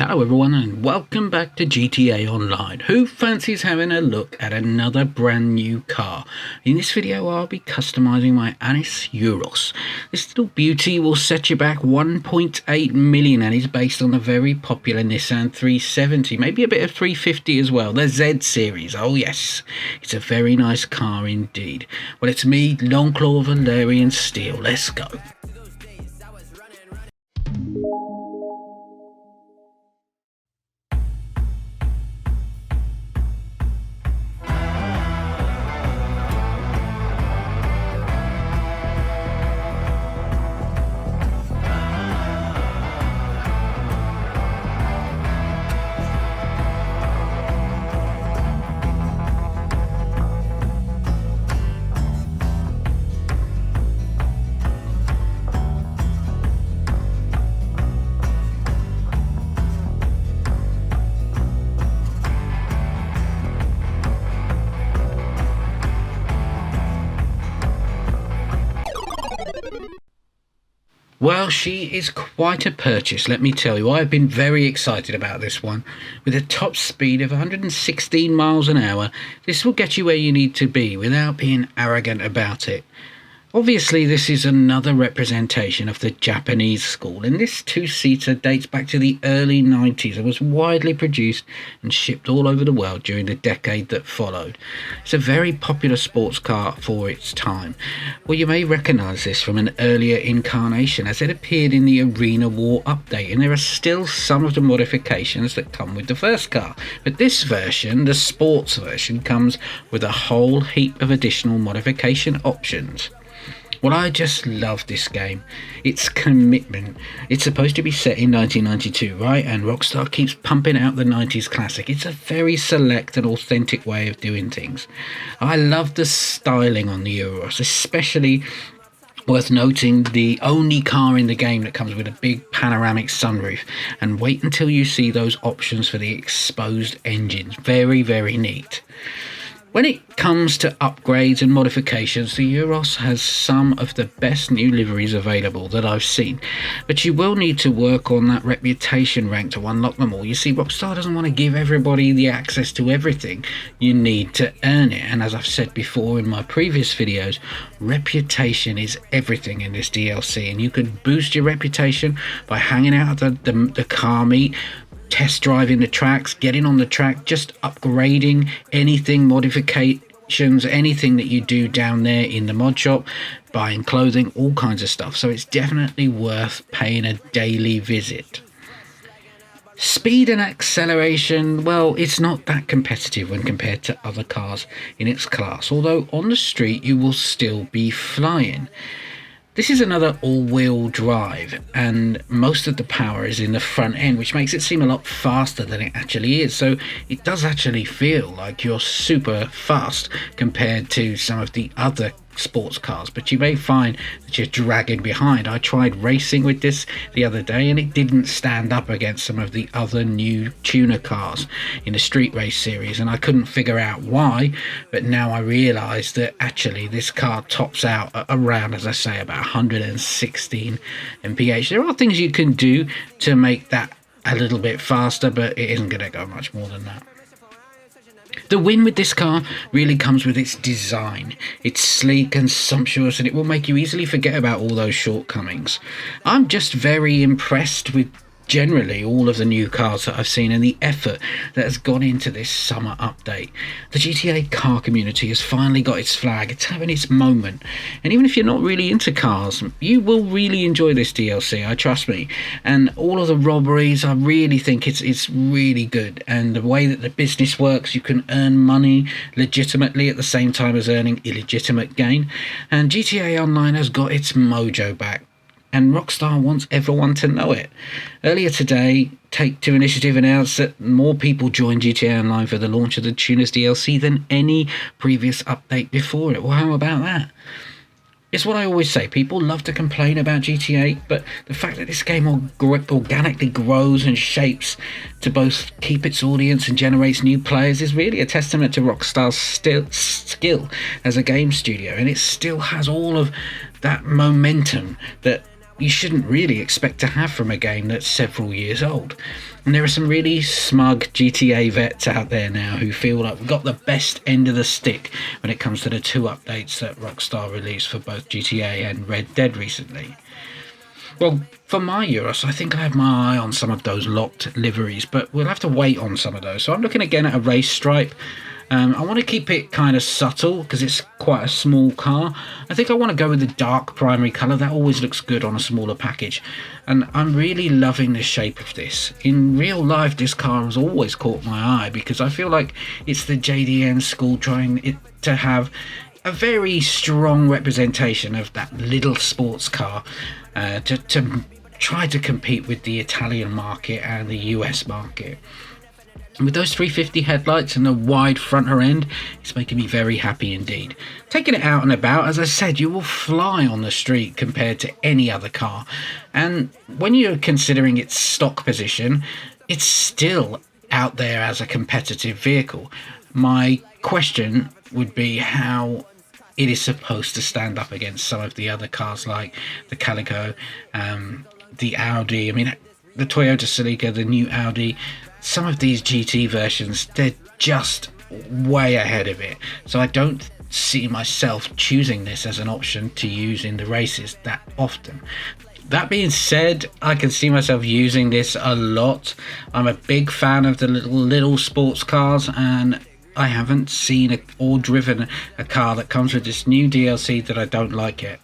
Hello everyone and welcome back to GTA Online. Who fancies having a look at another brand new car? In this video I'll be customizing my Anis Euros. This little beauty will set you back 1.8 million and is based on the very popular Nissan 370, maybe a bit of 350 as well, the Z series. Oh yes, it's a very nice car indeed. Well, it's me, longclawvalyriansteel. Let's go. Well, she is quite a purchase, let me tell you. I've been very excited about this one. With a top speed of 116 miles an hour, this will get you where you need to be without being arrogant about it. Obviously, this is another representation of the Japanese school, and this two-seater dates back to the early 90s and was widely produced and shipped all over the world during the decade that followed. It's a very popular sports car for its time. Well, you may recognise this from an earlier incarnation as it appeared in the Arena War update, and there are still some of the modifications that come with the first car. But this version, the sports version, comes with a whole heap of additional modification options. Well, I just love this game. Its commitment. It's supposed to be set in 1992, right? And Rockstar keeps pumping out the 90s classic. It's a very select and authentic way of doing things. I love the styling on the Euros, especially worth noting the only car in the game that comes with a big panoramic sunroof. And wait until you see those options for the exposed engines. Very, very neat. When it comes to upgrades and modifications, the Euros has some of the best new liveries available that I've seen, but you will need to work on that reputation rank to unlock them all. You see, Rockstar doesn't want to give everybody the access to everything. You need to earn it, and as I've said before in my previous videos, reputation is everything in this DLC, and you can boost your reputation by hanging out at the car meet, test driving the tracks, getting on the track, just upgrading anything, modifications, anything that you do down there in the mod shop, buying clothing, all kinds of stuff. So it's definitely worth paying a daily visit. Speed and acceleration, well, it's not that competitive when compared to other cars in its class, although on the street you will still be flying. This is another all-wheel drive, and most of the power is in the front end, which makes it seem a lot faster than it actually is. So it does actually feel like you're super fast compared to some of the other sports cars, but you may find that you're dragging behind. I tried racing with this the other day and it didn't stand up against some of the other new tuner cars in the street race series, and I couldn't figure out why, but now I realise that actually this car tops out at around, as I say, about 116 mph. There are things you can do to make that a little bit faster, but it isn't going to go much more than that. The win with this car really comes with its design. It's sleek and sumptuous, and it will make you easily forget about all those shortcomings. I'm just very impressed with generally all of the new cars that I've seen and the effort that has gone into this summer update. The GTA car community has finally got its flag. It's having its moment, and even if you're not really into cars, you will really enjoy this DLC, I trust me. And all of the robberies, I really think it's really good, and the way that the business works, you can earn money legitimately at the same time as earning illegitimate gain, and GTA Online has got its mojo back, and Rockstar wants everyone to know it. Earlier today, Take-Two Initiative announced that more people joined GTA Online for the launch of the Tuners DLC than any previous update before it. Well, how about that? It's what I always say, people love to complain about GTA, but the fact that this game organically grows and shapes to both keep its audience and generates new players is really a testament to Rockstar's skill as a game studio, and it still has all of that momentum that you shouldn't really expect to have from a game that's several years old. And there are some really smug GTA vets out there now who feel like we've got the best end of the stick when it comes to the 2 updates that Rockstar released for both GTA and Red Dead recently. Well, for my Euros, I think I have my eye on some of those locked liveries, but we'll have to wait on some of those. So I'm looking again at a race stripe. I want to keep it kind of subtle because it's quite a small car. I think I want to go with the dark primary colour. That always looks good on a smaller package. And I'm really loving the shape of this. In real life, this car has always caught my eye because I feel like it's the JDN school trying it to have a very strong representation of that little sports car to try to compete with the Italian market and the US market. With those 350 headlights and a wide fronter end, it's making me very happy indeed. Taking it out and about, as I said, you will fly on the street compared to any other car. And when you're considering its stock position, it's still out there as a competitive vehicle. My question would be how it is supposed to stand up against some of the other cars like the Calico, the Audi, I mean, the Toyota Celica, the new Audi. Some of these GT versions, they're just way ahead of it. So I don't see myself choosing this as an option to use in the races that often. That being said, I can see myself using this a lot. I'm a big fan of the little sports cars, and I haven't seen or driven a car that comes with this new DLC that I don't like it.